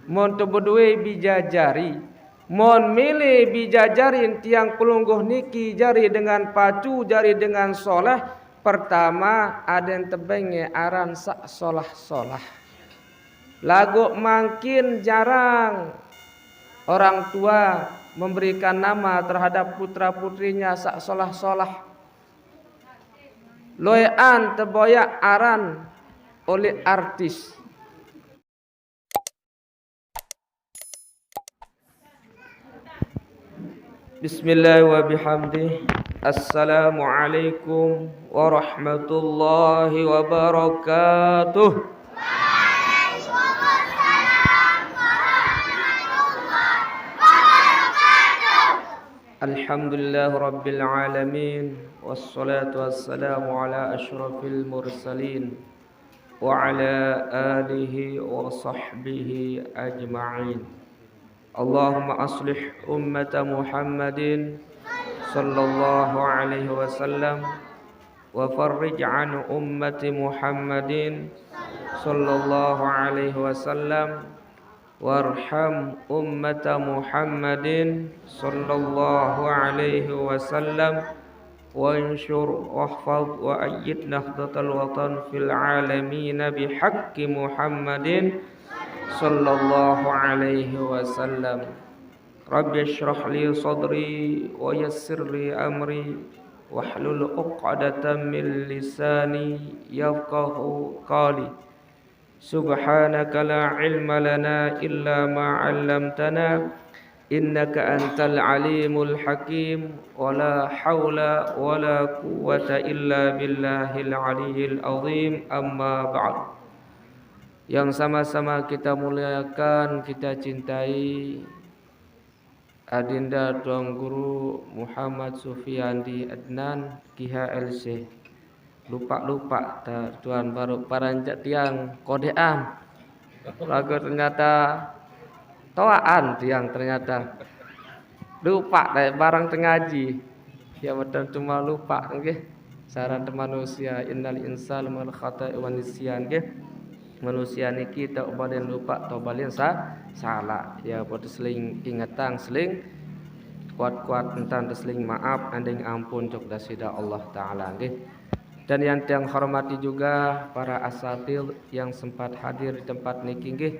Mon tu berdua bijajari, mon milih bijajarin tiang pelungguh niki jari dengan pacu, jari dengan solah. Pertama ada yang tebengnya aran sak solah-solah. Lagu makin jarang orang tua memberikan nama terhadap putra putrinya sak solah-solah. Loean teboyak aran oleh artis. Bismillahirrahmanirrahim. Assalamualaikum warahmatullahi wabarakatuh. Alhamdulillah rabbil alamin, wassalatu wassalamu ala asyrafil mursalin wa ala alihi wa sahbihi ajma'in. Allahumma aslih ummata Muhammadin sallallahu alaihi wasallam wa farrij an ummati Muhammadin sallallahu alaihi wasallam warham ummata Muhammadin sallallahu alaihi wasallam wanshur wahfaz wa ayyid nahdlatal watan fil alamin bihaqqi Muhammadin sallallahu alaihi wasallam. Rabbi shrah li sadri wa yassir li amri wahlul 'uqdatam min lisani yafqahu qawli. Subhanaka la ilma lana illa ma 'allamtana innaka antal alimul hakim wa la haula wa la quwwata illa billahil aliyyil azim. Amma ba'd. Yang sama-sama kita muliakan, kita cintai Adinda Tuan Guru Muhammad Sufiandi Adnan KHLC. Lupa Tuan baru paranjak tiang kodean. Lagu ternyata toaan tiang ternyata. Lupa dari barang tengaji. Ya betul cuma lupa nggih. Saran manusia innal insana mal khata'i wan nisyan nggih. Manusia niki tak balen lupa atau balen salah. Ya pada seling ingatan seling kuat-kuat tentang seling maaf anding ampun cok dasida Allah taala nggih. Dan yang hormati juga para asatidz yang sempat hadir di tempat niki nggih.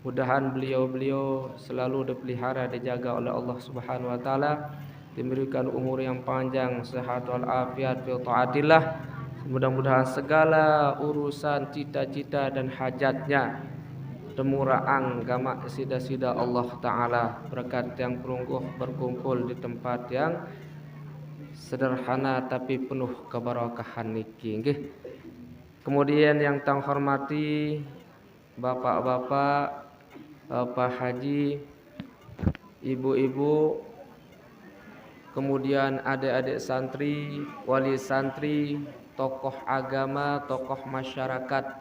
Mudahan beliau-beliau selalu dipelihara dijaga oleh Allah Subhanahu wa taala, diberikan umur yang panjang, sehat wal afiat fil taatillah. Mudah-mudahan segala urusan cita-cita dan hajatnya temuraan gamak sida-sida Allah Ta'ala. Berkat yang perungguh berkumpul di tempat yang sederhana tapi penuh keberkahan niki nggih. Kemudian yang tang hormati bapak-bapak, Pak Haji, ibu-ibu, kemudian adik-adik santri, wali santri, tokoh agama, tokoh masyarakat,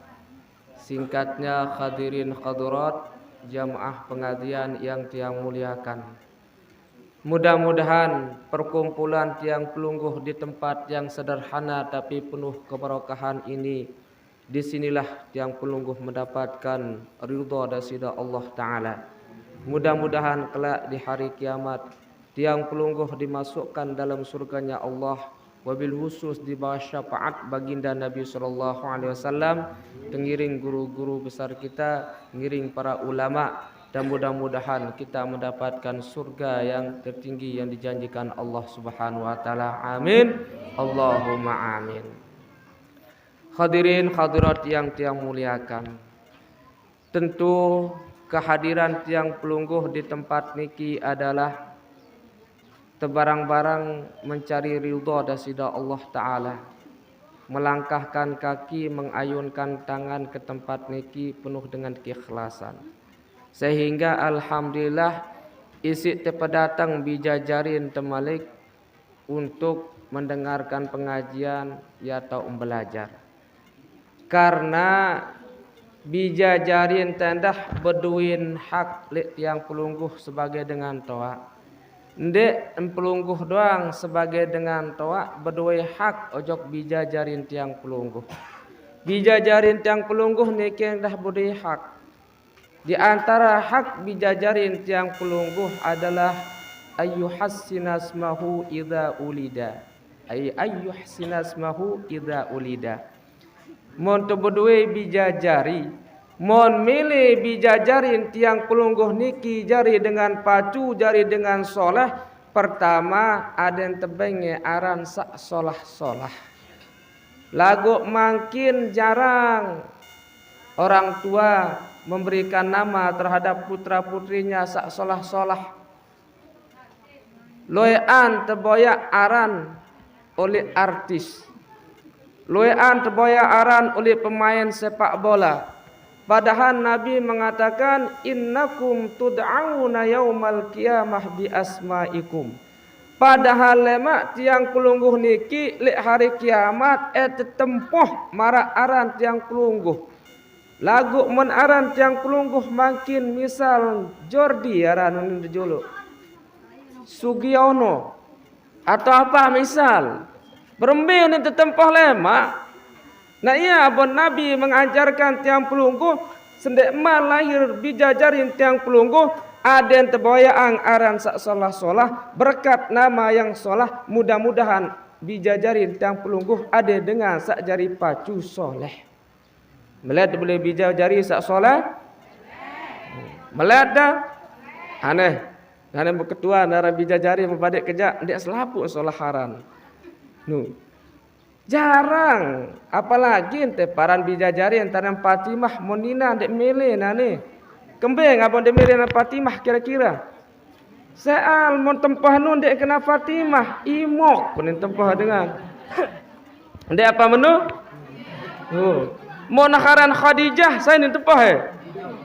singkatnya hadirin hadirat jamaah pengajian yang tiang muliakan. Mudah-mudahan perkumpulan tiang pelungguh di tempat yang sederhana tapi penuh keberkahan ini, disinilah tiang pelungguh mendapatkan ridha dari Allah Ta'ala. Mudah-mudahan kelak di hari kiamat tiang pelungguh dimasukkan dalam surganya Allah, wabil khusus di bawah syafaat baginda Nabi sallallahu alaihi wasallam, tengiring guru-guru besar kita, tengiring para ulama, dan mudah-mudahan kita mendapatkan surga yang tertinggi yang dijanjikan Allah Subhanahu wa taala. Amin. Allahumma amin. Hadirin hadirat yang tiang muliakan. Tentu kehadiran tiang pelungguh di tempat niki adalah tebarang-barang mencari ridha dari Allah Ta'ala, melangkahkan kaki, mengayunkan tangan ke tempat niki penuh dengan keikhlasan, sehingga alhamdulillah isi tepedatang bijajarin temalik untuk mendengarkan pengajian ya atau belajar. Karena bijajarin tendah beduin hak yang pelungguh sebagai dengan toa. Ndek pelungguh doang sebagai dengan toa berdua hak ojok bijajarin tiang pelungguh. Bijajarin tiang pelungguh niki dah berdua hak. Di antara hak bijajarin tiang pelungguh adalah ayyuhassinasmahu idza ulida. Ayyuhassinasmahu idza ulida. Mon tu berdua bijajari, mon milih bijajarin tiang pelungguh niki jari dengan pacu, jari dengan soleh. Pertama ada yang tebengnya aran sak solah-solah. Lagu makin jarang orang tua memberikan nama terhadap putra putrinya sak solah-solah. Loean teboyak aran oleh artis. Loean teboyak aran oleh pemain sepak bola. Padahal Nabi mengatakan innakum tud'auna yaumal qiyamah bi asma'ikum. Padahal lemak tiang pelungguh niki lek hari kiamat tempoh marak aran tiang pelungguh. Lagu men aran tiang pelungguh makin misal Jordi aran jolo. Sugiono atau apa misal berembih ni tempoh lemak. Nah iya abon Nabi mengajarkan tiang pelungguh sendek mal lahir bijajarin tiang pelungguh ada yang terboyaang aran sak solah-solah berkat nama yang solah mudah-mudahan bijajarin tiang pelungguh ada dengan sak jari pacu soleh. Melihat boleh bijajari sak soleh? Melihat dah? Aneh. Aneh berketua darah bijajari membadik kejak ndak selapuk solah haran. Nu. Jarang apalagi ente paran bijajari antara Fatimah monina ndek mele nane. Kembeng abon ndek mele na Fatimah kira-kira. Soal mon tempah nu ndek kena Fatimah imok pun tempah dengan. Ndek apa menu? Oh. Mon akharan Khadijah saya ni tempah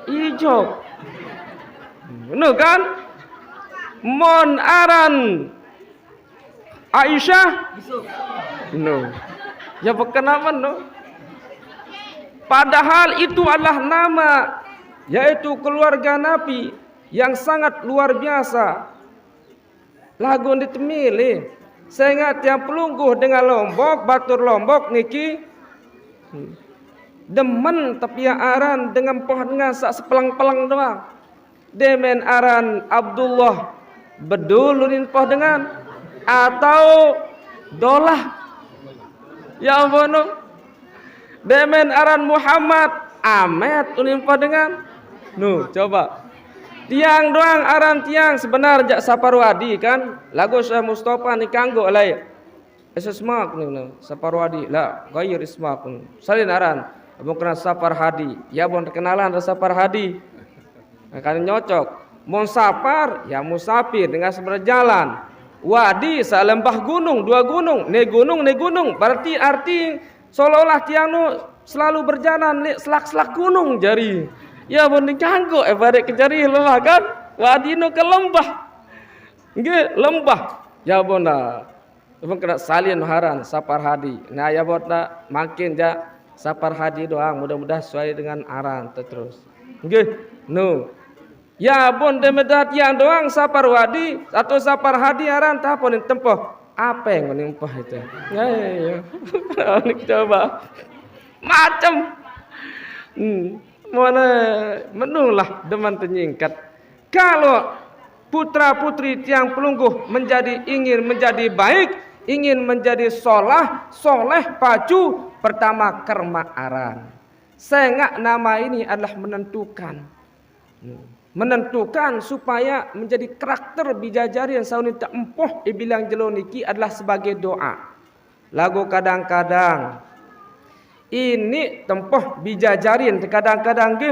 ijo. Nu kan? Mon aran Aisyah no. Ya berkenaman no. Padahal itu adalah nama yaitu keluarga Nabi yang sangat luar biasa. Lagu ditemili. Saya ingat yang pelungguh dengan Lombok, batur Lombok niki demen tapi aran dengan pohon dengan sak sepelang-pelang doang. Demen aran Abdullah bedul unin poh dengan atau dolah. Ya ampun. Demen aran Muhammad Ahmed unin poh dengan. Nu coba. Tiang doang aran tiang sebenar jak Saparwadi kan. Lagu Syekh Mustafa ni kanggo alai. Esesmak ni Saparwadi la ghair ismak. Salin aran abang kena Sapar Hadi. Ya abang kenalan ada Sapar Hadi. Kan nyocok. Mon sapar ya musafir dengan seberjalan. Wadi salembah gunung, dua gunung, ne gunung. Berarti arti seolah-olah tiang nu selalu berjalan ni selak-selak gunung jari. Ya bon dikanggo barik ke jari lemah kan. Wadi nu ke lembah. Nggih, lembah. Ya bon dah. Abang kena salin haran Sapar Hadi. Nah ya bon dah makin ja Sapar Hadi doang mudah-mudahan sesuai dengan aran terus. Nggih, nu. Ya bon demedat yang doang Sapar Wadi atau Sapar Hadi aran tak pun tempoh. Apa yang menimpa itu? Ya. Ini coba. Macam. Mana menulah deman tenyingkat. Kalau putra putri tiang pelungguh ingin menjadi baik, ingin menjadi soleh pacu, pertama kerma aran. Sengak nama ini adalah menentukan supaya menjadi karakter bijajari yang sauni tak empoh bilang jelo niki adalah sebagai doa. Lagu kadang-kadang ini tempoh bijajarin kadang-kadang ke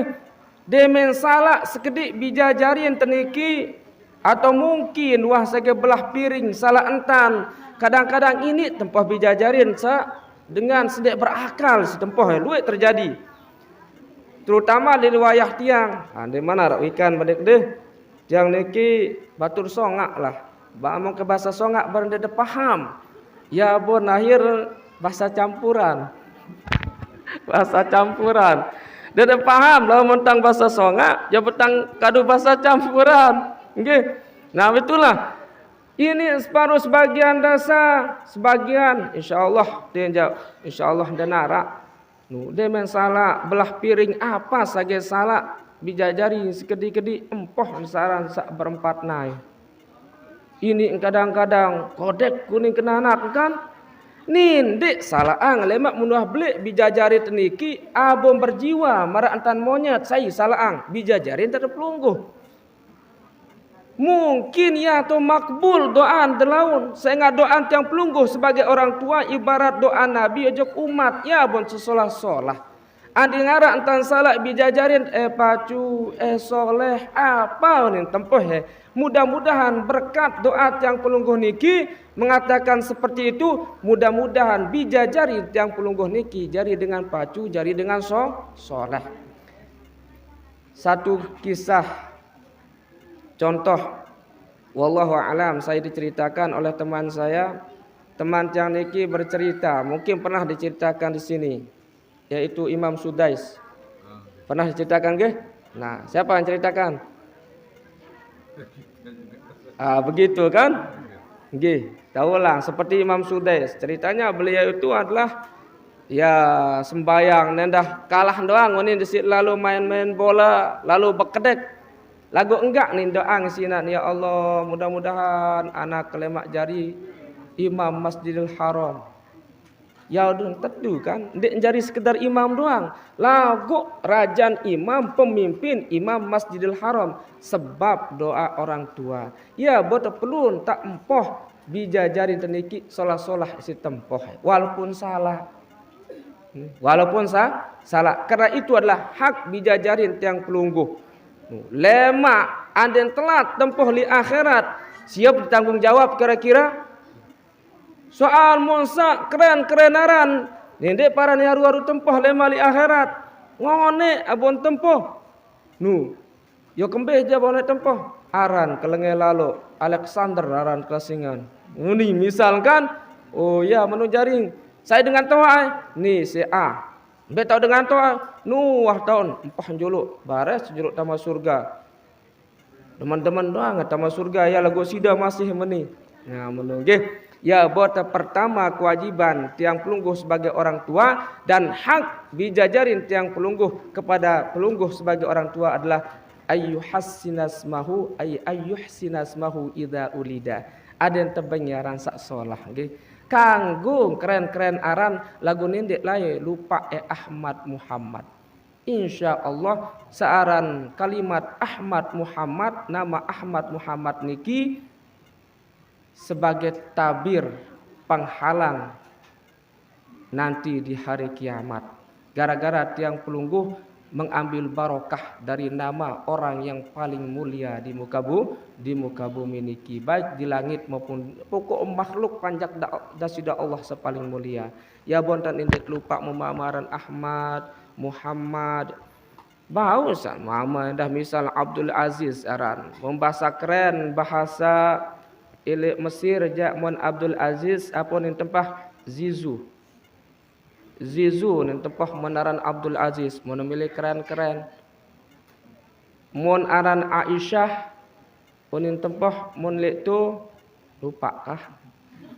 demen salah sekedik bijajarin teniki atau mungkin wah sege belah piring salah entan. Kadang-kadang ini tempoh bijajarin dengan sedek berakal setempoh luit terjadi. Terutama di wilayah tiang. Di mana rak ikan balik deh. Tiang niki batur songak lah. Bamong ke bahasa songak baru dia paham. Ya bon akhir bahasa campuran. Bahasa campuran. Dia paham lah tentang bahasa songak, ya betang kadu bahasa campuran. Nggih. Nah itulah. Ini separuh sebagian dasar, sebagian insyaallah dia jawab insyaallah dan narak. Dia men salah belah piring apa saja salah bijajari sekedi-kedi empoh saran sak berempat nai. Ini kadang-kadang kodek kuning kena anak kan. Nindik salah lemak munuah belik bijajari teniki abom berjiwa mara antan monyet saya salah bijajari tak pelungguh. Mungkin ya to makbul doaan delaun sehingga doaan tiang pelungguh sebagai orang tua ibarat doa Nabi ojok umat ya bon sesolah-solah. Adi ngara antan salah bijajarin pacu soleh apa nih tempoh mudah-mudahan berkat doa tiang pelungguh niki mengatakan seperti itu, mudah-mudahan bijajari tiang pelungguh niki jari dengan pacu jari dengan soleh. Satu kisah contoh wallahu alam saya diceritakan oleh teman saya, teman tiang niki bercerita mungkin pernah diceritakan di sini, yaitu Imam Sudais. Pernah diceritakan ke? Nah, siapa yang ceritakan? Begitu kan? Nggih, tahulah seperti Imam Sudais. Ceritanya beliau itu adalah ya sembayang nendah kalah doang ini desit lalu main-main bola, lalu bekedek. Lagu enggak nih doa ngisinan ya Allah, mudah-mudahan anak kelemak jari imam Masjidil Haram. Ya udah tentu kan, ndek jari sekedar imam doang. Lagu rajan imam, pemimpin imam Masjidil Haram sebab doa orang tua. Ya bodoh pelun tak empoh bijajari teniki solah-solah isi tempoh walaupun salah. Walaupun salah karena itu adalah hak bijajarin tiang pelungguh. Lemak anden telat tempoh li akhirat siap ditanggung jawab kira-kira soal monsa keren-kerenaran nende para ni haru-haru tempoh lema li akhirat ngone abon tempoh nu yo kembeh jabone tempoh aran kelenge lalu Alexander aran kelasingan ini misalkan oh ya menu jaring saya dengan toa nih si A betau dengan toa nuah tahun empah juluk bares juluk tama surga teman-teman doang tama surga ya lagu sida masih meni nah menunggih. Ya buat pertama kewajiban tiang pelungguh sebagai orang tua dan hak bijajarin tiang pelungguh kepada pelungguh sebagai orang tua adalah ayyuhassinasmahu ayyuhsinasmahu idza ulida. Ada yang tebenyaran sak solah nggih. Kanggo keren-keren aran lagu nindek lae lupa Ahmad Muhammad. Insyaallah searan kalimat Ahmad Muhammad nama Ahmad Muhammad niki sebagai tabir penghalang nanti di hari kiamat. Gara-gara tiang pelungguh mengambil barokah dari nama orang yang paling mulia di muka bumi niki, baik di langit maupun pokok makhluk panjak dasida Allah sepaling mulia. Ya bontan indik lupa memamaran Ahmad Muhammad. Bau san Muhammad dah misal Abdul Aziz aran membahasa keren bahasa Ilik Mesir jak mon Abdul Aziz apa ning tempah Zizu ning tempah menaran Abdul Aziz mon milih keren-keren mon aran Aisyah ning tempah mon lek tu lupa kah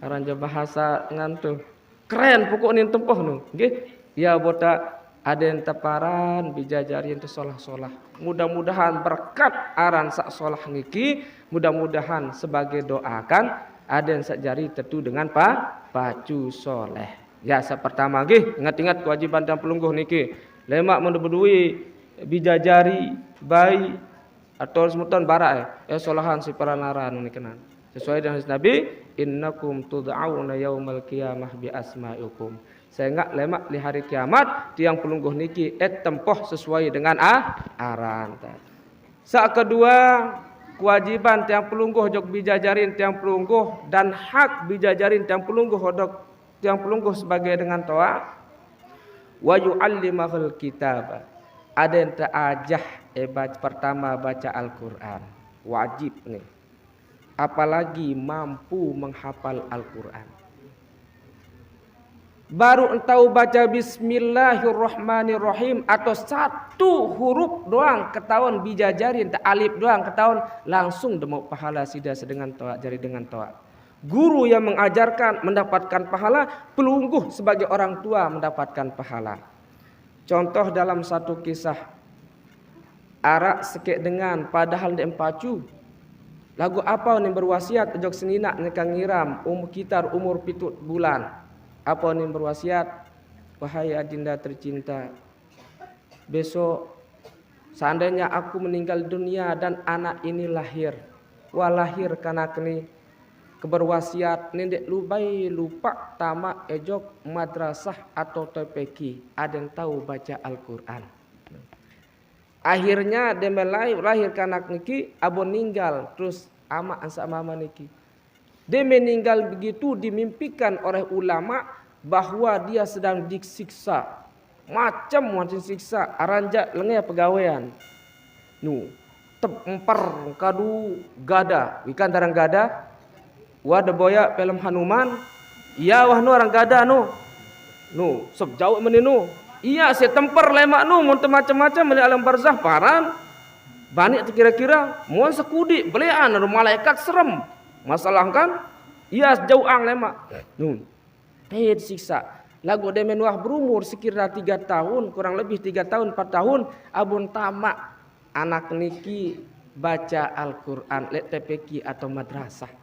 aran je bahasa ngantu keren pokok ning tempah nu nggih ya botak ada yang teparan bijajari yang solah-solah. Mudah-mudahan berkat aran sak solah niki, mudah-mudahan sebagai doakan ada yang sak jari tentu dengan pacu soleh. Ya pertama nggih, ingat-ingat kewajiban dan pelungguh niki. Lemak mendebudui bijajari bayi atau semutan barak solahan si paranaran niki kenan. Sesuai dengan hadis Nabi, innakum tud'auna yaumal qiyamah bi asma'ikum. Sehingga lemak di hari kiamat tiang pelungguh niki tempoh sesuai dengan aran. Sak kedua kewajiban tiang pelungguh jok bijajarin tiang pelungguh dan hak bijajarin tiang pelungguh hodok tiang pelungguh sebagai dengan toa wa yu'allimahul kitab. Ada yang terajah pertama baca Al-Qur'an. Wajib nih. Apalagi mampu menghafal Al-Qur'an. Baru entau baca Bismillahirrahmanirrahim atau satu huruf doang ketahuan bijajarin tak alif doang ketahuan langsung demo pahala sida sedengan toa jari dengan toa. Guru yang mengajarkan mendapatkan pahala, pelungguh sebagai orang tua mendapatkan pahala. Contoh dalam satu kisah arak sekek dengan padahal dia empacu. Lagu apa ni berwasiat ejok senina nekang ngiram kitar umur 7 bulan. Apa ni berwasiat? Wahai adinda tercinta, besok seandainya aku meninggal dunia dan anak ini lahir, walahir karena kini keberwasiat nindek lubai lupa tamak ejok madrasah atau TPQ. Ada yang tahu baca Al-Quran. Akhirnya dia melahirkan anak niki, abon ninggal, terus ama ansa mama niki. Dia meninggal begitu dimimpikan oleh ulama bahwa dia sedang disiksa. Macam siksa, aranjak lengah pegawaian. Tempar kadu gada, ikan tarang gada. Wada boya film Hanuman. Iya wah nu orang gada nu. Sep jauh meninu. Iya saya tempar lemak nu mun macam-macam meli alam barzah paran. Banyak kira-kira mun sekudi belian malaikat serem. Masalah kan? Iya jauh ang lemak. Siksa. Lagu dia menuah berumur sekira 3 tahun, kurang lebih 3 tahun 4 tahun, abun tamak anak niki baca Al-Quran lek TPQ atau madrasah.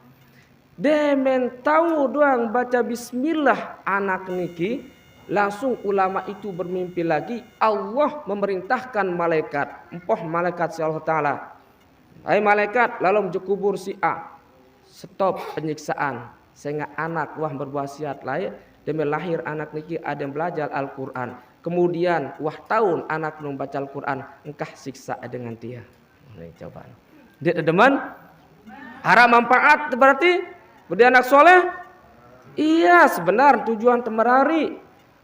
Demen tahu doang baca bismillah anak niki, langsung ulama itu bermimpi lagi Allah memerintahkan malaikat, malaikat si Allah Ta'ala. Hai malaikat lalu menjuk kubur si A, stop penyiksaan sehingga anak wah berwasiat lain demi lahir anak niki ada yang belajar Al-Quran. Kemudian wah tahun anak membaca Al-Quran, engkah siksa dengan dia. Ini cobaan. Dia teman harap manfaat berarti budi anak soleh. Iya sebenar tujuan temerari.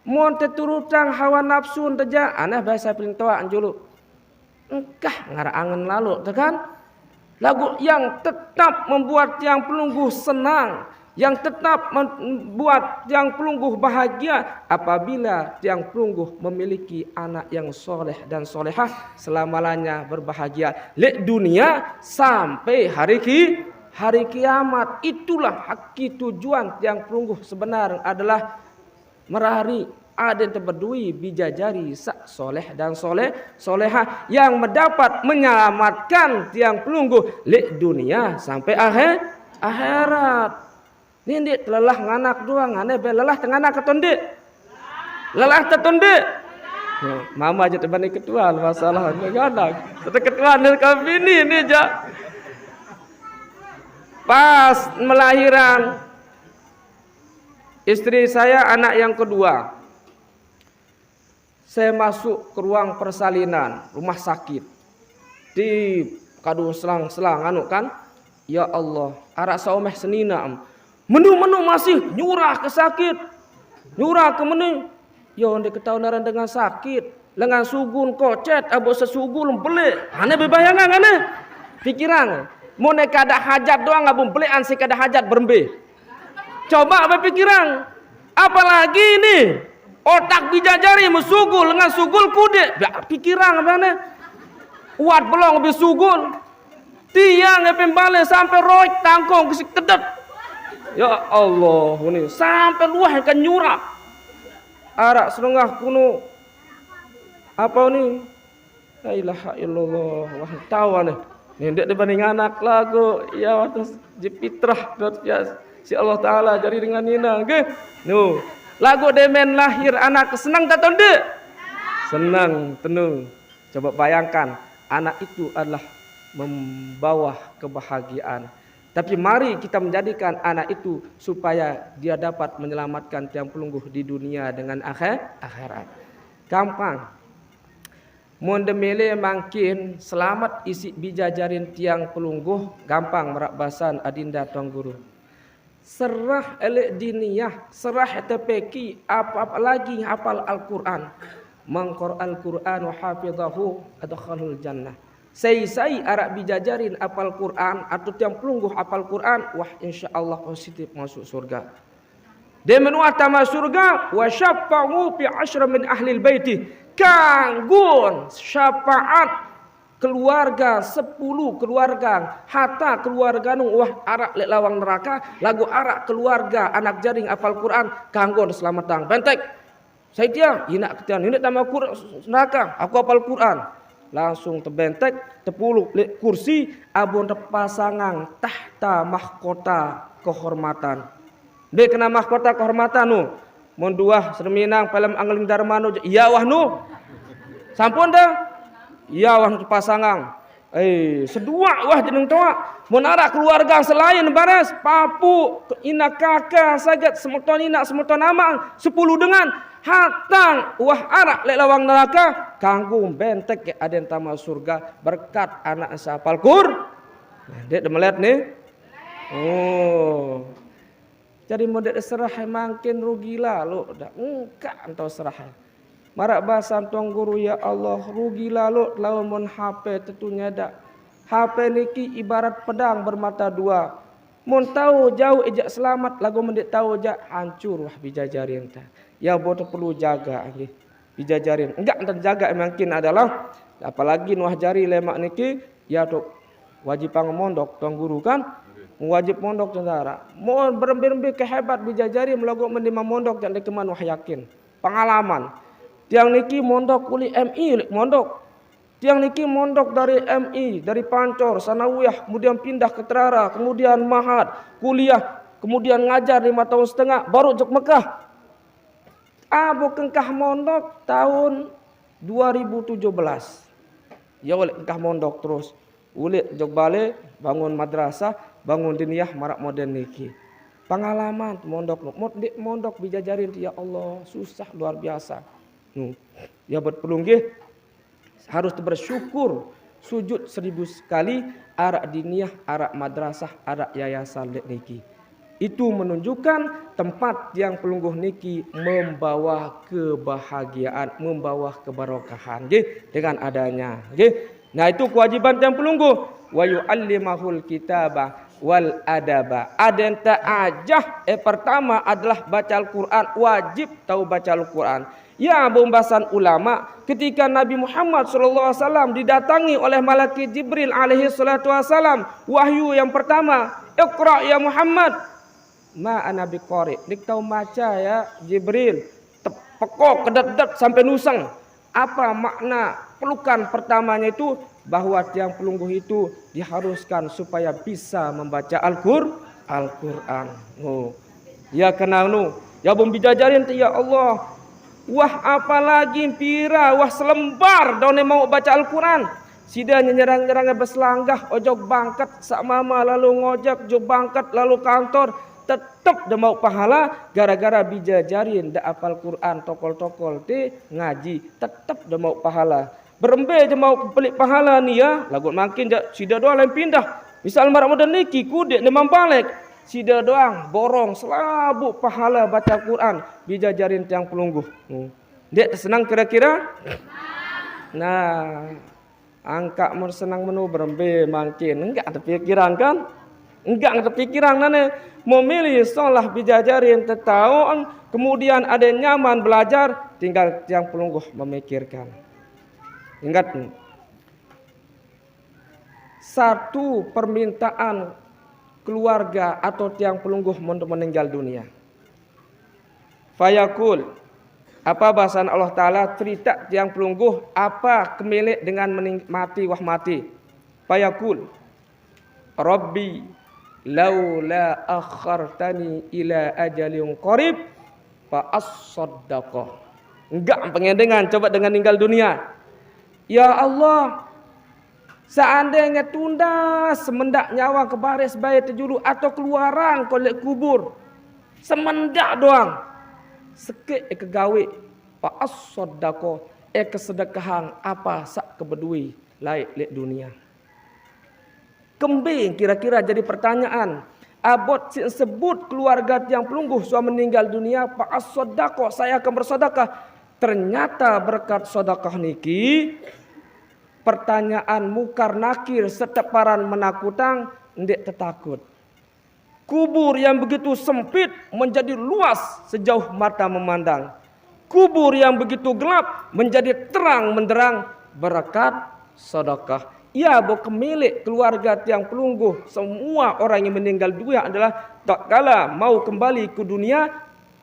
Mon teturutang hawa nafsu teja aneh bahasa perintawa anjulu. Engkah ngara angen lalu tekan. Lagu yang tetap membuat yang pelungguh senang, yang tetap membuat yang pelungguh bahagia apabila yang pelungguh memiliki anak yang soleh dan solehah selama-lamanya berbahagia lek dunia sampai hari kiamat. Itulah hakiki tujuan yang pelungguh sebenar adalah merari ada yang terberdui bijajari sak soleh dan solehah yang mendapat menyelamatkan tiang pelungguh lek dunia sampai akhirat. Ini lelah nganak doang, ane lelah tenganak ketondik. Lelah ketondik. Mama aja tebani ketua masalah nganak. Satu ketua dari kabini ini aja. Pas melahiran istri saya anak yang kedua. Saya masuk ke ruang persalinan rumah sakit. Di kadu selang-selang anu kan. Ya Allah, arak saumeh senina. Menu-menu masih nyurah ke sakit. Nyurah ke menu. Ya ondek ketahuan dengan sakit. Lengan sugun kocet, abo sesugul belik. Ane bebayangan ane. Pikiran. Mau nek ada hajat doang ngabung belian sih kada hajat berembe. Coba apa pikiran. Apalagi ini otak bijajari mesugul dengan sugul kude. Pikiran apa uat belong lebih sugul. Tiang pembalik sampai roik tangkong kesik kedet. Ya Allah ini sampai luah kan nyurah. Arak selengah kuno. Apa ini? La ilaha illallah. Wah tahu nih. Nendek dibanding anak lagu ya atas jipitrah ya si Allah Taala jadi dengan nina ge. Nu, lagu demen lahir anak senang tak tonde? Senang, tenang. Coba bayangkan anak itu adalah membawa kebahagiaan. Tapi mari kita menjadikan anak itu supaya dia dapat menyelamatkan tiang pelungguh di dunia dengan akhirat. Gampang. Mondemele mangkin selamat isi bijajarin tiang pelungguh gampang merakbasan adinda tuang guru. Serah elek diniyah, serah tepeki apa lagi hafal Al-Quran. Mangkor Al-Quran wa hafidhahu adkhalul jannah. Sai arak bijajarin apal Quran atau tiang pelungguh apal Quran, wah insyaallah positif masuk surga. Dia menua tama surga wa syafa'u fi 'ashra min ahlil baiti. Kanggun syafaat keluarga 10 keluarga hatta keluarga nu wah arak lek lawang neraka lagu arak keluarga anak jaring apal Quran kanggun selamat dang bentek saya dia ina ketian ini tambah Quran neraka aku apal Quran langsung terbentek tepuluk lek kursi abon terpasangan tahta mahkota kehormatan. Dek kena mahkota kehormatan nu. Mun duah serminang film angling darmano iya wah nu. Sampun dah. Iya wah terpasangan. Sedua wah jeneng toa. Mun ara keluarga selain baras papu ina kakak sagat semeton ina semeton amang 10 dengan hatang wah arak lek lawang neraka kanggo bentek ke aden tama surga berkat anak sapal Qur. Dek demelet nih. Oh. Jadi model serah makin rugilah lo dak engkak entau serah. Marak bahasan tuang guru ya Allah rugilah lo lawan mon HP tentunya dak. HP niki ibarat pedang bermata dua. Mon tahu jauh ejak selamat lagu mendik tahu jak hancur wah bijajarin ta. Ya bodoh perlu jaga nggih. Bijajarin. Enggak terjaga mungkin adalah apalagi nuah jari lemak niki ya tok wajib pangmondok tuang guru kan. Wajib mondok tentara. Mau berembe-rembe kehebat bijajari melogok mendima mondok dan dekeman wah yakin. Pengalaman. Tiang niki mondok kuli MI mondok. Tiang niki mondok dari MI, dari Pancor, Sanawiyah, kemudian pindah ke Terara, kemudian Mahad, kuliah, kemudian ngajar 5 tahun setengah, baru jok Mekah. Abu kengkah mondok tahun 2017. Ya oleh kengkah mondok terus. Ulit jok balik, bangun madrasah, bangun diniyah marak modern niki. Pengalaman mondok bijajarin ya Allah susah luar biasa. Ya berperlu nggih harus bersyukur sujud 1000 kali arak diniyah, arak madrasah, arak yayasan niki. Itu menunjukkan tempat yang pelungguh niki membawa kebahagiaan, membawa keberkahan nggih dengan adanya nggih. Nah itu kewajiban yang pelungguh wa yu'allimahul kitaba wal adaba. Ada yang tak ajah pertama adalah baca Al-Quran, wajib tahu baca Al-Quran. Ya pembahasan ulama ketika Nabi Muhammad SAW didatangi oleh malaikat Jibril alaihi salatu wasalam, wahyu yang pertama, Iqra ya Muhammad. Ma ana biqari. Dik tahu baca ya Jibril. Tepekok kedat-dat sampai nusang. Apa makna pelukan pertamanya itu bahwa tiang pelungguh itu diharuskan supaya bisa membaca Al-Quran. Oh. Ya kenal nu. Ya bom bijajarin ya Allah. Wah apalagi pira wah selembar daun mau baca Al-Quran. Sida nyerang-nyerang berselanggah ojok bangkat sak mama lalu ngojek jok bangkat lalu kantor tetap dah mau pahala gara-gara bijajarin dah apal Quran tokol-tokol te ngaji tetap dah mau pahala. Berembe je mau pelik pahala ni ya lagu makin sida doang lain pindah. Misal marak modern niki kudek demam balik sida doang borong selabu pahala baca Quran bijajarin tiang pelungguh. Dek senang kira-kira? Nah, angka senang menu berembe makin enggak ada pikiran kan? Enggak ada pikiran nane memilih sholah bijajarin tetahun kemudian ada nyaman belajar tinggal tiang pelungguh memikirkan. Ingat satu permintaan keluarga atau tiang pelungguh untuk meninggal dunia. Fayaqul apa bahasan Allah Ta'ala cerita tiang pelungguh apa kemilik dengan mati wah mati. Fayaqul Rabbi laula akhartani ila ajalin qarib fa as-saddaqah. Enggak pengen dengan coba dengan meninggal dunia. Ya Allah, seandainya tunda semendak nyawa ke baris bayi terjulu atau keluaran kolek kubur semendak doang sekek kegawe fa as-saddaqah kesedekahan apa sak kebedui laik lek dunia. Kembing kira-kira jadi pertanyaan. Abot sebut keluarga yang pelungguh sudah meninggal dunia fa as-saddaqah saya akan bersedekah. Ternyata berkat sedekah niki pertanyaan mukar nakir seteparan menakutang ndek tetakut. Kubur yang begitu sempit menjadi luas sejauh mata memandang. Kubur yang begitu gelap menjadi terang menderang berkat sedekah. Ya kemilik keluarga tiang pelungguh semua orang yang meninggal dunia adalah tak kala mau kembali ke dunia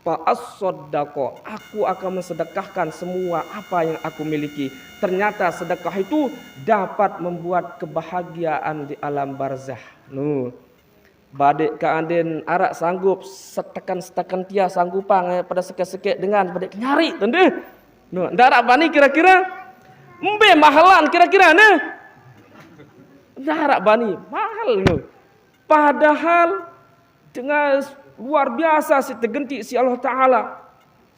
fa as-saddaqo, aku akan mensedekahkan semua apa yang aku miliki. Ternyata sedekah itu dapat membuat kebahagiaan di alam barzah. Badik ka andin arak sanggup setekan tia sanggupang pada sekek-sekek dengan badik nyari tende. Ndarak bani kira-kira mbe mahalan kira-kira ndarak bani mahal Padahal dengan luar biasa si tergenti si Allah Ta'ala.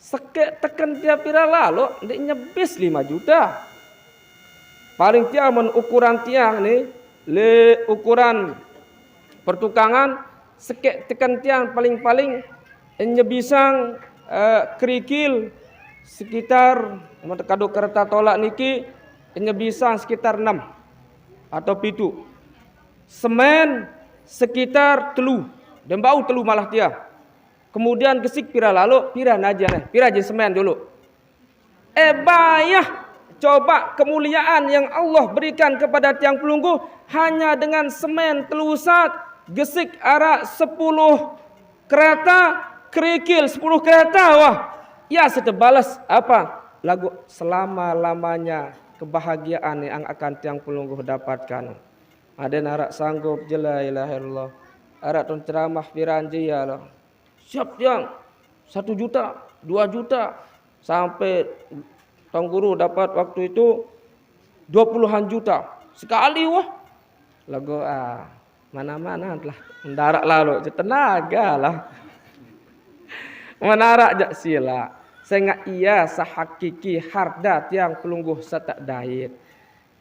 Sekek tekan dia pira lalu dia nyebis 5 juta. Paling tiang ukuran tiang ni le ukuran pertukangan sekek tekan tiang paling-paling nyebisang kerikil sekitar kado kereta tolak niki nyebisang sekitar 6 atau 7. Semen sekitar telu dan bau telu malah dia. Kemudian gesik pira lalu pira naja pira je semen dulu. Bayah coba kemuliaan yang Allah berikan kepada tiang pelunggu hanya dengan semen telusat gesik arak 10 kereta kerikil 10 kereta wah. Ya setebalas apa lagu selama-lamanya kebahagiaan yang akan tiang pelunggu dapatkan. Ada narak sanggup je la ilaha illallah. Arak ton ceramah piranji ya lah. Siap yang 1 juta, 2 juta sampai tong guru dapat waktu itu 20-an juta sekali wah. Lagu mana-mana telah mendarak lalu tenaga lah. Menarak jak sila. Sehingga ia sahakiki harda tiang pelungguh satak dait.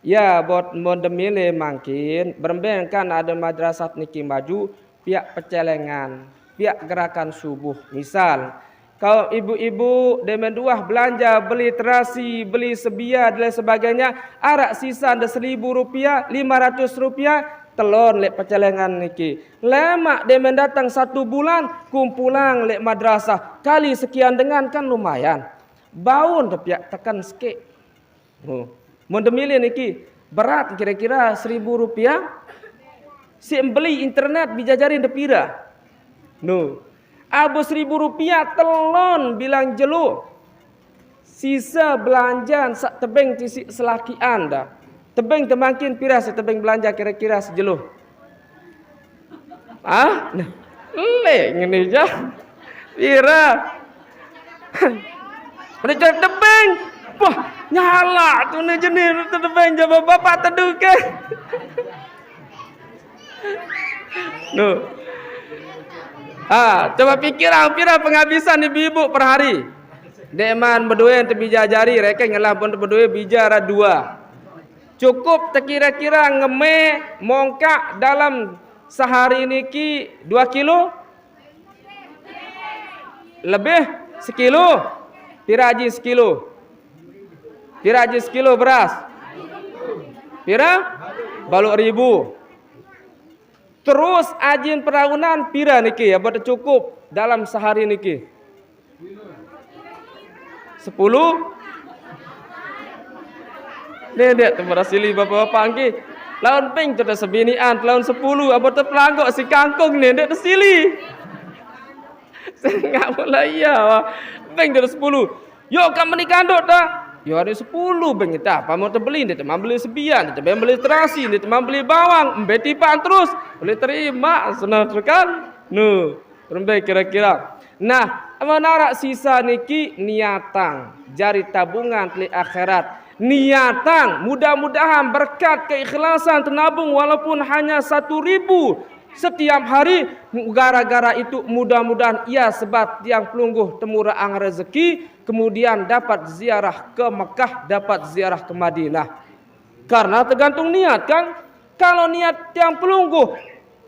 Ya buat mondemile mungkin berembengkan ada madrasah niki maju pihak pecelengan, pihak gerakan subuh. Misal kalau ibu-ibu demen duah belanja beli terasi, beli sebia dan sebagainya, arak sisa ada Rp1.000, Rp500 telon lek pecelengan niki. Lemak demen datang 1 bulan kumpulang lek madrasah kali sekian dengan kan lumayan. Baun pihak tekan sikit. Mondemile niki berat kira-kira Rp1.000. Si beli internet bijajarin depira. Abu Rp1.000 telon bilang jelu. Sisa belanjaan sak tebeng tisik selaki anda. Tebeng temakin pira setebeng belanja kira-kira sejeluh. Le ngene jah. Pira. Udah tebeng. Wah, nyala tu ni jenis tebeng jawab bapak teduh ke. Coba pikir pira penghabisan ibu-ibu per hari. Deman berdua yang terbijajari reka ngalah pun berdua bijara 2. Cukup terkira-kira ngeme mongkak dalam sehari niki 2 kilo. Lebih sekilo. Piraji sekilo. Piraji sekilo beras. Pira? Baluk 1.000. Terus ajin peraunan pira niki ya buat cukup dalam sehari niki 10. Dedek tembarasili bapak-bapak niki laun ping tu sebinian laun 10 abot pelanggok si kangkung ni dek sili. Saya mulai ya ping tu 10. Yo kamu nikah ndok dah. Yo ada 10 bang kita. Pamu terbeli, dia teman beli sebian, dia teman beli terasi, dia teman beli bawang, betipan terus, boleh terima, senang kan? Rembe kira-kira. Nah, menarak sisa niki niatang, jari tabungan teli akhirat. Niatang, mudah-mudahan berkat keikhlasan tenabung walaupun hanya 1.000 setiap hari, gara-gara itu mudah-mudahan ia sebab tiang pelungguh temuraang rezeki, kemudian dapat ziarah ke Mekah, dapat ziarah ke Madinah. Karena tergantung niat kan. Kalau niat tiang pelungguh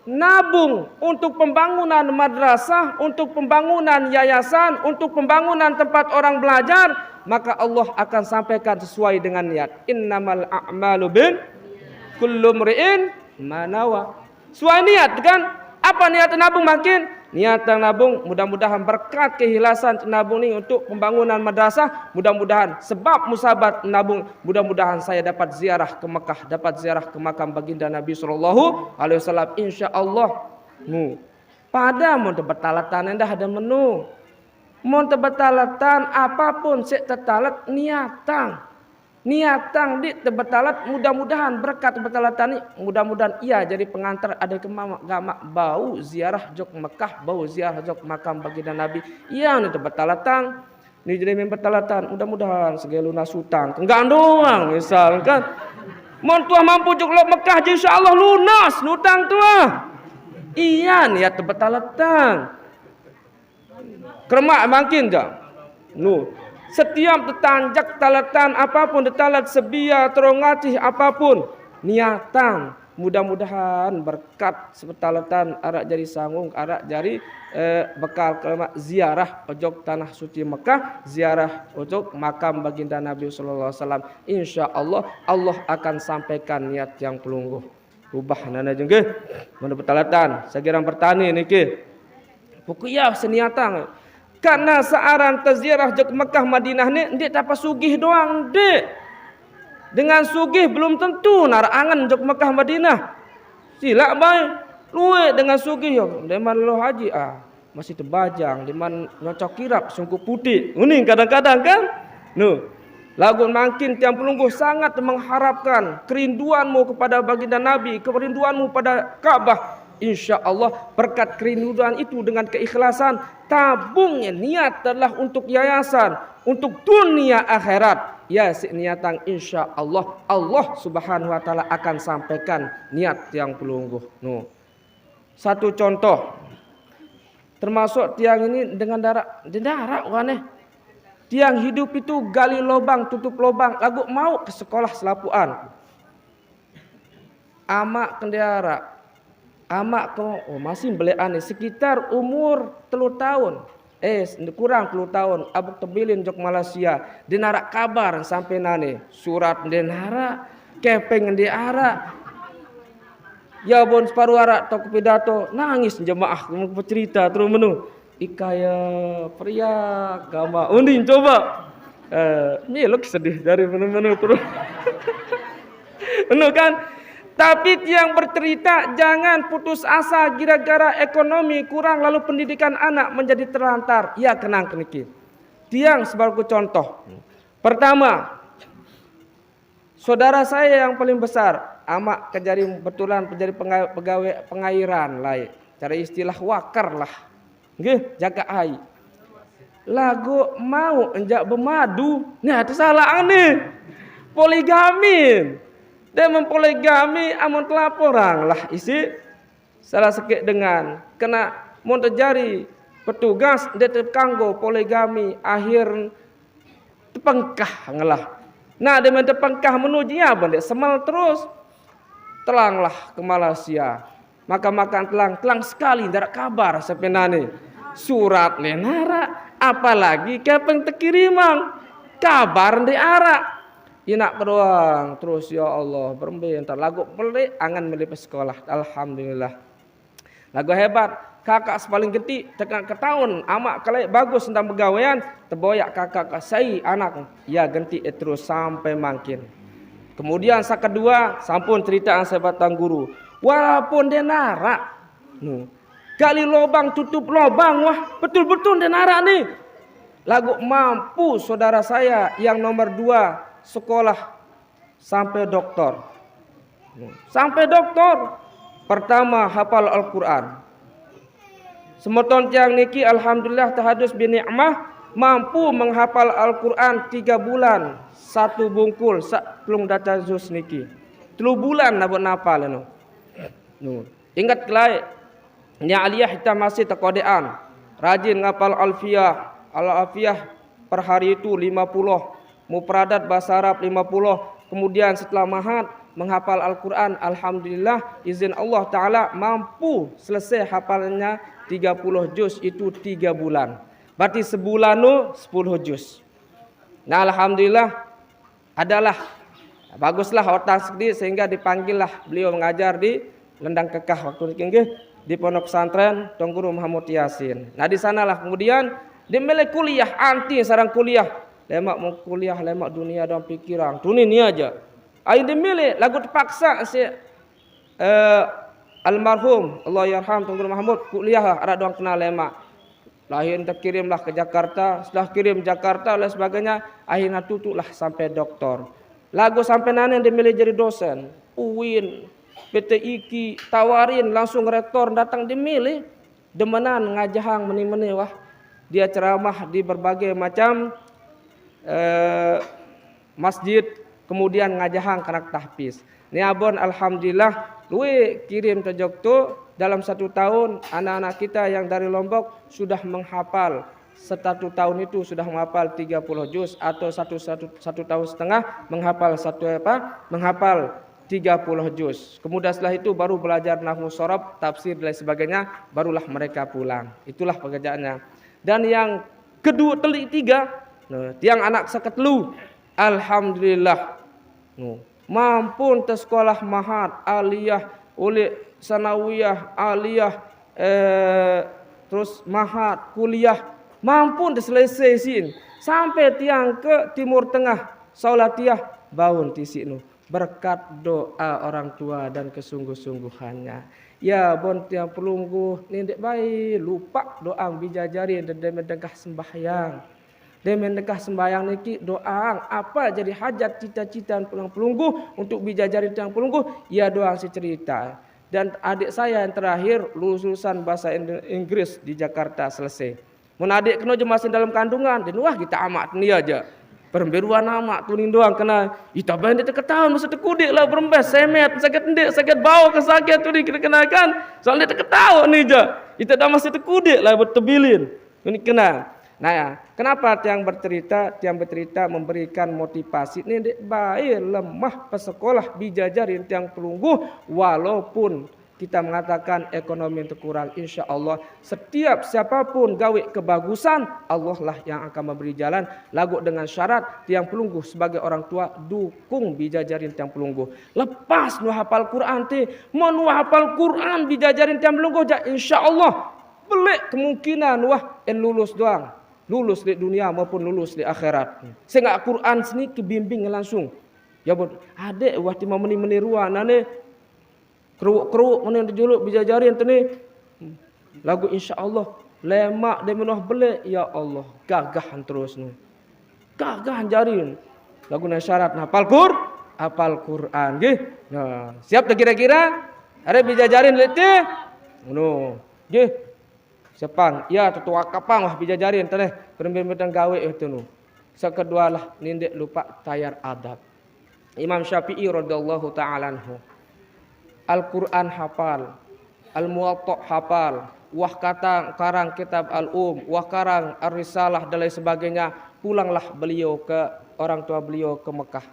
nabung untuk pembangunan madrasah, untuk pembangunan yayasan, untuk pembangunan tempat orang belajar, maka Allah akan sampaikan sesuai dengan niat. Innamal a'malu bin kullu mri'in ma nawa. Sesuai niat kan? Apa niat nabung makin? Niat nabung mudah-mudahan berkat keikhlasan nabung ni untuk pembangunan madrasah, mudah-mudahan sebab musabat nabung, mudah-mudahan saya dapat ziarah ke Mekah, dapat ziarah ke makam baginda Nabi sallallahu alaihi wasallam insyaallah. Pada mun bertalatan dah ada menu. Mun tebetalatan apapun sik tetalat niatang. Niatang di tebetalat mudah-mudahan berkat tebetalatan ini mudah-mudahan ia jadi pengantar ada ke gamak bau ziarah jok Mekah, bau ziarah jok makam baginda Nabi. Ia ni tebetalatan ni jadi membetalatan mudah-mudahan segala sutang. Enggak doang misalkan. Mun tuah mampu jok lo Mekah insyaallah lunas nutang tuah. Iya niat tebetalatan. Kermak makin jam. Nu, setiap tetanjak talatan apapun detalat sebia terongacih apapun niatan mudah-mudahan berkat sepetalatan arak jari sanggung arak jari bekal kelama ziarah ojok tanah suci Mekah, ziarah ojok makam baginda Nabi sallallahu alaihi wasallam. Insyaallah Allah akan sampaikan niat yang pelungguh. Rubah nana jenggeh mana betalatan sagirang bertani niki. Pokoknya seniatang karena searan terziarah jek Mekah Madinah ni ndik dapat sugih doang ndik. Dengan sugih belum tentu nar angan jek Mekah Madinah. Sila bae. Luwe dengan sugih yo deman lo haji masih terbajang deman nyocok kirap sungguh putih. Uning kadang-kadang kan. Nu. Lagu makin tiang pelungguh sangat mengharapkan kerinduanmu kepada baginda Nabi, kerinduanmu pada Ka'bah. Insya Allah berkat kerinduan itu dengan keikhlasan tabungnya niat adalah untuk yayasan, untuk dunia akhirat. Ya si niatang insya Allah Allah subhanahu wa ta'ala akan sampaikan niat yang pelungguh. No. Satu contoh termasuk tiang ini dengan darah waneh. Tiang hidup itu gali lubang tutup lubang lagu mau ke sekolah selapuan. Amak kendara amak masih belean sekitar umur 3 tahun. Kurang 10 tahun abuk tebilin jok Malaysia. Denara kabar sampai nane surat denara kepeng diara. Ya bon separuh arak tok pidato nangis jemaah bercerita terus menu. Ikaya pria gama unding coba. Ini lo sedih dari menu terus. Menu kan. Tapi tiang bercerita jangan putus asa gara-gara ekonomi kurang lalu pendidikan anak menjadi terlantar. Ya kenang keniki. Tiang sebagai contoh. Pertama, saudara saya yang paling besar, amak kejari betulan menjadi pegawai pengairan lah. Cara istilah wakar lah. Nggih, jaga air. Lagu mau enjak bermadu. Nah, itu salah nih. Poligami. Dia mempoligami amun telaporang lah isi salah sekit dengan kena mun terjadi petugas dia terkanggo poligami akhir tepengkah ngelah. Nah dia tepengkah menuju apa dia semal terus telanglah ke Malaysia. Maka makan telang sekali ndak kabar sepenane surat lenara apalagi kepeng tekirimang kabar di arak. Inak beruang terus ya Allah berbentar lagu pelik angan melipis sekolah alhamdulillah lagu hebat kakak paling gede tekan ke tahun amak kelai bagus tentang pegawaian terboyak kakak kasai anak ya genti terus sampai makin kemudian sak kedua sampun cerita saya batang guru walaupun dia narak gali lobang tutup lobang wah betul-betul dia narak nih lagu mampu saudara saya yang nomor 2 sekolah sampai doktor. Sampai doktor. Pertama hafal Al-Quran. Semeton tiang niki alhamdulillah tahadus bi ni'mah mampu menghafal Al-Quran 3 bulan. 1 bungkul saklung data juz niki. 3 bulan nabut napal no. Ingat kelai. Ni aliyah kita masih takodean. Rajin ngapal alfiyah. Al-afiyah per hari itu 50. Mufradat bahasa Arab 50. Kemudian setelah mahat menghafal Al-Quran. Alhamdulillah izin Allah Ta'ala mampu selesai hafalannya 30 juz itu 3 bulan. Berarti sebulan 10 juz. Nah alhamdulillah adalah baguslah otak sedih sehingga dipanggillah beliau mengajar di Lendang Kekah waktu itu di Pondok Pesantren Tuan Guru Muhammad Yasin. Nah di sanalah kemudian dia mulai kuliah anti sarang kuliah. Lemak mau kuliah, lemak dunia dalam pikiran. Tuni ni aja. Ayo dimilih lagu terpaksa si almarhum Allah yarham Tuan Guru Mahmud kuliah ada doang kenal lemak. Lahir terkirimlah ke Jakarta, setelah kirim Jakarta dan sebagainya, akhirnya tutuplah sampai doktor. Lagu sampai nane dia milih jadi dosen. UIN, PT IKI, tawarin langsung rektor datang dimilih. Demenan ngajahang meni-meni wah. Dia ceramah di berbagai macam masjid, kemudian ngajahang kanak tahfiz. Ni abon alhamdulillah lui kirim ke Jogto. Dalam 1 tahun anak-anak kita yang dari Lombok sudah menghafal 1 tahun itu sudah menghafal 30 juz atau satu tahun setengah menghafal menghafal 30 juz. Kemudian setelah itu baru belajar nahwu shorof, tafsir dan sebagainya, barulah mereka pulang. Itulah pekerjaannya. Dan yang kedua tiga, tiang anak seketelu, alhamdulillah, mampun te sekolah mahat, aliyah, oleh sanawiyah, aliyah, terus mahat, kuliah, mampun diselesaikan sampai tiang ke Timur Tengah, Saulatiyah, baun tisik berkat doa orang tua dan kesungguh-sungguhannya. Ya bon tiang pelungguh nindek baik lupa doa bijajari dan mendekah sembahyang. Dia mendekah sembahyang niki doa apa jadi hajat cita-cita pulang pelungguh untuk bijajari tiang pelungguh ya doa si cerita. Dan adik saya yang terakhir lulusan bahasa Inggris di Jakarta selesai. Mun adik kena jemasin dalam kandungan, dan wah kita amat ni aja. Peremberuan nama tunin doang kena itaban dia ketahuan masa tekudik lah berembes semet sakit ndik sakit bau ke sakit tu kita kenakan soalnya dia ketahuan ni je kita dah masih tekudik lah bertebilin ini kena. Nah ya, kenapa tiang bercerita memberikan motivasi ni dek baik lemah pesekolah bijajarin tiang pelungguh walaupun kita mengatakan ekonomi itu kurang, insya Allah setiap siapapun gawe kebagusan Allah lah yang akan memberi jalan. Lagu dengan syarat tiang pelungguh sebagai orang tua dukung bijajarin tiang pelungguh. Lepas nu hafal Quran ti, mau nu hafal Quran bijajarin tiang pelungguh insya Allah belek kemungkinan wah lulus doang. Lulus di dunia maupun lulus di akhirat. Sehingga Quran sini kebimbing langsung. Ya bud, adek wah ti meni ruan nane keruk-keruk mana yang dijuluk bijajarin tu ni. Lagu insya-Allah lemak dia menuh belek ya Allah gagahan terus ni. Gagahan jarin. Lagu na syarat hafal Quran nggih. Nah, siap tak kira-kira? Are bijajarin lete? Ngono. Nggih. Siapang, ya tetua kapang wah bijajarin teh perempuan gawe itu nu. Sekedua lah nindek lupa tayar adab. Imam Syafi'i radhiyallahu taala anhu. Al-Quran hafal, Al-Muwatta hafal, wah karang kitab Al-Um, wah karang Ar-Risalah dan lain sebagainya. Pulanglah beliau ke orang tua beliau ke Mekah.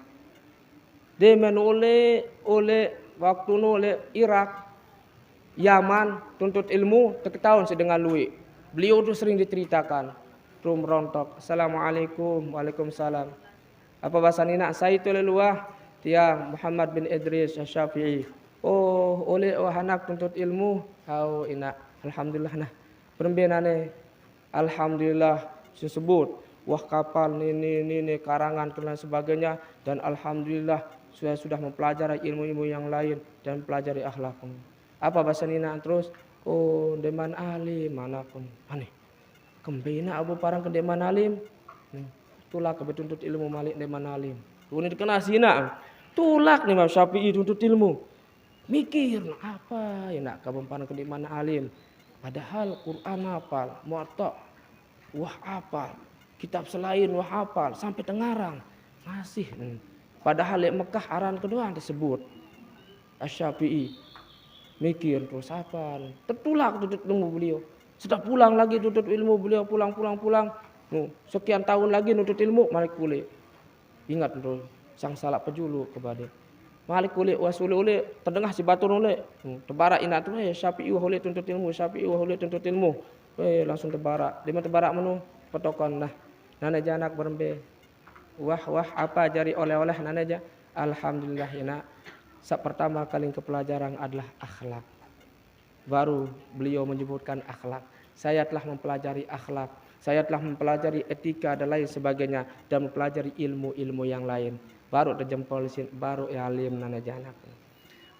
Dia menoleh oleh waktu oleh Irak, Yaman tuntut ilmu terketahuan sedengan lui. Beliau tu sering diceritakan. Rum rontok. Assalamualaikum, waalaikumsalam. Apa bahasa nina? Saya itu leluah tiang Muhammad bin Idris Syafi'i. Oh, oleh anak tuntut ilmu, kau ina, alhamdulillah nah. Perembenane, alhamdulillah disebut, wah kapal ini karangan dan sebagainya, dan alhamdulillah sudah mempelajari ilmu-ilmu yang lain dan pelajari akhlak. Apa bahasa nina terus? Oh, deman alim mana pun, aneh. Kembina abu parang ke deman alim, tulak kebetuntut ilmu malik deman alim. Ini dikenal sina, tulak nih Imam Syafi'i tuntut ilmu. Mikir apa ya nak kabumpan ke mana alim padahal Quran hafal Muwatta wah hafal kitab selain wah hafal sampai Tengarang masih padahal di Mekah aran kedua disebut Asy-Syafi'i mikir terus hafal tertulak tutut ilmu beliau sudah pulang lagi tutut ilmu beliau pulang sekian tahun lagi nutut ilmu malik kulit ingat terus sang salak pejulu kepada Malik kulit wasul oleh terdengah si batu oleh terbarak inat tu Syafi'i oleh tuntut ilmu Syafi'i oleh tuntut ilmu langsung terbarak lima terbarak menu petokon nah nana janak berembe wah apa jari oleh-oleh nana aja alhamdulillah ya nak pertama kali kepelajaran adalah akhlak baru beliau menyebutkan akhlak saya telah mempelajari akhlak saya telah mempelajari etika dan lain sebagainya dan mempelajari ilmu-ilmu yang lain baru terjempol baru alim nana janak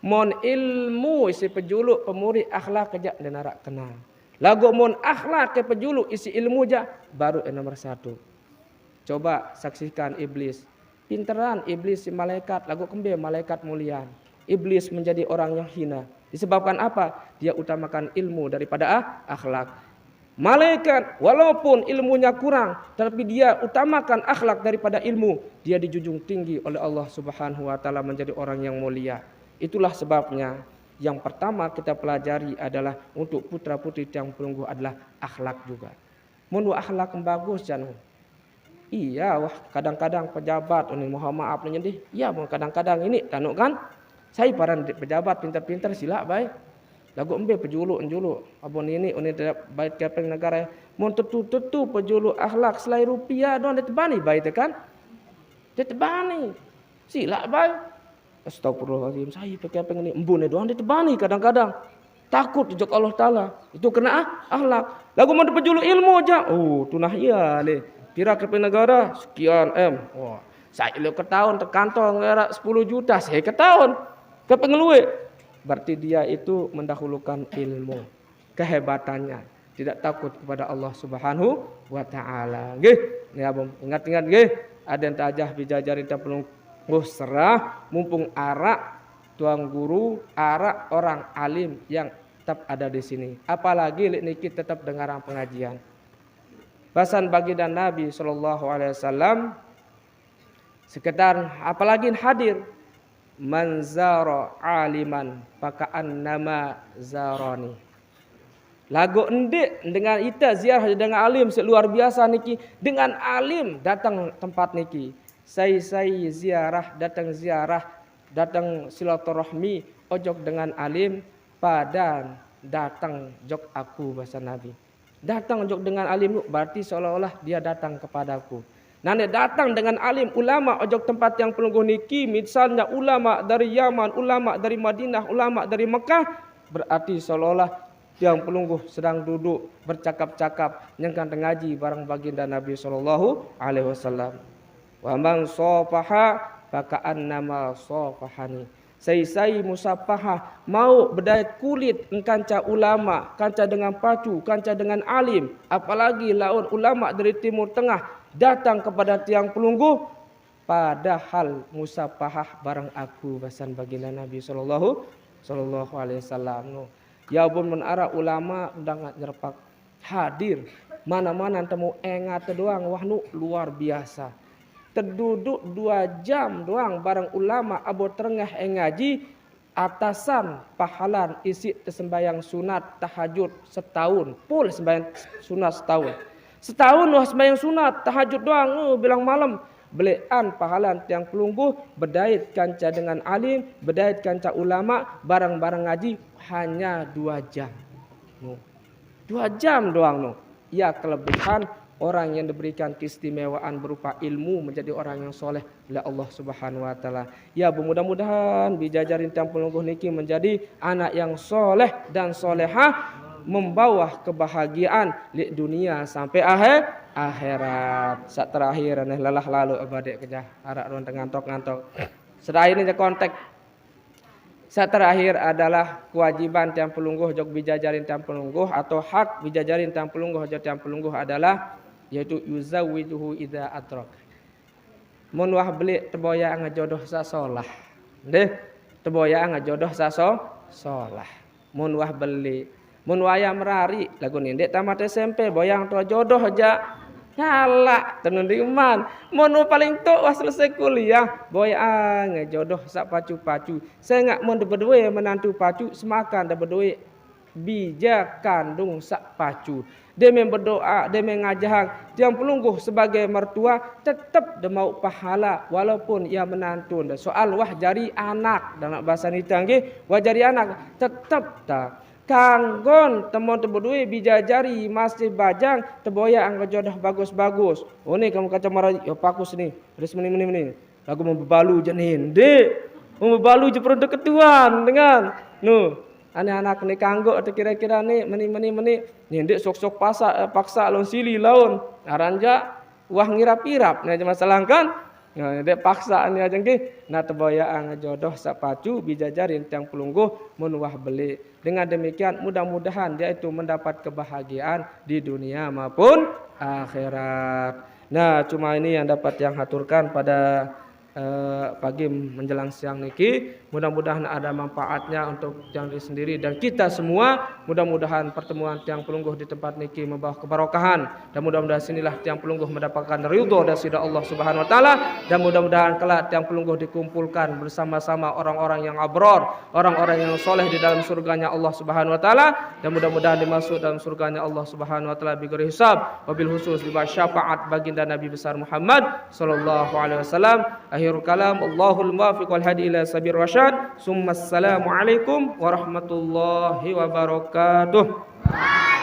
mon ilmu isi pejuluk pemuri akhlak kejak dan narak kenal Lagu mun akhlak ke pejulu isi ilmu ja baru nomor 1. Coba saksikan iblis. Pinteran iblis si malaikat, lagu kembe malaikat mulian. Iblis menjadi orang yang hina. Disebabkan apa? Dia utamakan ilmu daripada akhlak. Malaikat walaupun ilmunya kurang, tapi dia utamakan akhlak daripada ilmu. Dia dijunjung tinggi oleh Allah Subhanahu wa taala menjadi orang yang mulia. Itulah sebabnya yang pertama kita pelajari adalah untuk putra-putri tiang pelungguh adalah akhlak juga. Mun akhlak bagus jangan. Iya, wah kadang-kadang pejabat ini mohon maaf nih. Iya, kadang-kadang ini tanuk kan. Saya para pejabat pintar-pintar sila baik. Lagu embe pejulu abon ini baik kepeng negara. Mun tetu pejulu akhlak selai rupiah don ditebani baik kan. Ditebani. Sila baik. Astagfirullahaladzim, saya pakai apa ini embune doang ditebani kadang-kadang. Takut dijak Allah Ta'ala. Itu kena akhlak. Lagu mau pejulu ilmu aja. Oh, tunah iya le. Kira ke negara sekian M. Wah, saya lo ke tahun ke kantong ngera 10 juta, saya ke tahun. Ke pengeluwe. Berarti dia itu mendahulukan ilmu, kehebatannya, tidak takut kepada Allah Subhanahu wa taala. Nggih, nih abang ingat-ingat nggih, ada yang tajah bijajari ta pelung serah mumpung arak tuang guru, arak orang alim yang tetap ada di sini. Apalagi lek niki tetap dengaran pengajian. Bahasan baginda Nabi sallallahu alaihi wasallam sekedar apalagi hadir manzara aliman pakaan nama zarani. Lagu endik dengan ita ziarah dengan alim luar biasa niki, dengan alim datang tempat niki. Saya ziarah, datang silaturahmi, ojok dengan alim, padan datang jok aku bahasa Nabi. Datang jok dengan alim berarti seolah-olah dia datang kepadaku. Nanti datang dengan alim ulama ojok tempat yang pelungguh niki, misalnya ulama dari Yaman, ulama dari Madinah, ulama dari Mekah, berarti seolah-olah yang pelungguh sedang duduk bercakap-cakap nyengkan ngaji bareng baginda Nabi sallallahu alaihi wasallam. Wa man safaha fakaan nama safahani. Sai musafahah mau berdayat kulit engkanca ulama, kanca dengan pacu, kanca dengan alim, apalagi laun ulama dari Timur Tengah datang kepada tiang pelungguh, padahal musafahah bareng aku bahasan baginda Nabi sallallahu alaihi wasallam. Ya pun menara ulama undang nyerpak hadir mana-mana temu engat doang wah nu luar biasa. Terduduk 2 jam doang bareng ulama abo terengah ngaji atasan pahalan isi sembahyang sunat tahajud setahun pul sembahyang sunat setahun wah sembahyang sunat tahajud doang bilang malam belean pahalan tiang pelungguh berdait kanca dengan alim berdait kanca ulama bareng-bareng ngaji hanya 2 jam 2 jam doang ya kelebihan orang yang diberikan keistimewaan berupa ilmu menjadi orang yang soleh oleh Allah Subhanahu wa taala. Ya, mudah-mudahan bijajarin tiang pelungguh niki menjadi anak yang soleh dan solehah, membawa kebahagiaan di dunia sampai akhirat. Saat terakhir nih lelah lalu abadek kejah arak ron ngantok-ngantok. Setelah ini konteks saat terakhir adalah kewajiban tiang pelungguh jog bijajarin tiang pelungguh atau hak bijajarin tiang pelungguh jog tiang pelungguh adalah yaitu yuzawijuhu idza adrak. Mun wah beli teboya ngajodoh sasolah. Deh, teboya ngajodoh sasolah. Mun wah beli, mun waya merari lagu ni dek tamat SMP boyang to jodoh aja. Nyala tenun iman. Mun paling tok wah selesai kuliah boya ngajodoh sak pacu-pacu. Saya ngak mun berdua menantu pacu semakan dah berdua bijak kandung sak pacu. Dia berdoa, dia mengajak tiang pelungguh sebagai mertua tetap dia mau pahala walaupun ia menantu. Soal wah jari anak dalam bahasa nita nggih, wah jari anak tetap tak kanggon temon tebudui bijajari masih bajang teboya angka jodoh bagus-bagus. Oh ni kamu kaca marah yo pakus nih. Terus meni. Lagu mau bebalu jenin. Dek, mau bebalu je peruntuk ketuan dengan anak-anak ni kanggo atau kira-kira ni meni nyendik sok-sok paksa lawan sili lawan aranja wah ngirap-irap nah masalah kan Nah, dek paksaan ya jengki, na teboyaan jodoh sapacu bijajarin tiang pelungguh menuah beli. Dengan demikian mudah-mudahan dia itu mendapat kebahagiaan di dunia maupun akhirat. Nah, cuma ini yang dapat yang haturkan pada pagi menjelang siang niki. Mudah-mudahan ada manfaatnya untuk tiang diri sendiri dan kita semua. Mudah-mudahan pertemuan tiang pelungguh di tempat niki membawa keberkahan dan mudah-mudahan sinilah tiang pelungguh mendapatkan ridho dan ridha Allah Subhanahu wa taala dan mudah-mudahan kelak tiang pelungguh dikumpulkan bersama-sama orang-orang yang abror, orang-orang yang soleh di dalam surganya Allah Subhanahu wa taala dan mudah-mudahan dimasuk dalam surganya Allah Subhanahu wa taala bighairi hisab wabil khusus bi syafaat baginda Nabi besar Muhammad sallallahu alaihi wasallam. Akhirul kalam, Allahul muwaffiq wal hadi ila sabir rasyad. Summa assalamu alaikum warahmatullahi wabarakatuh.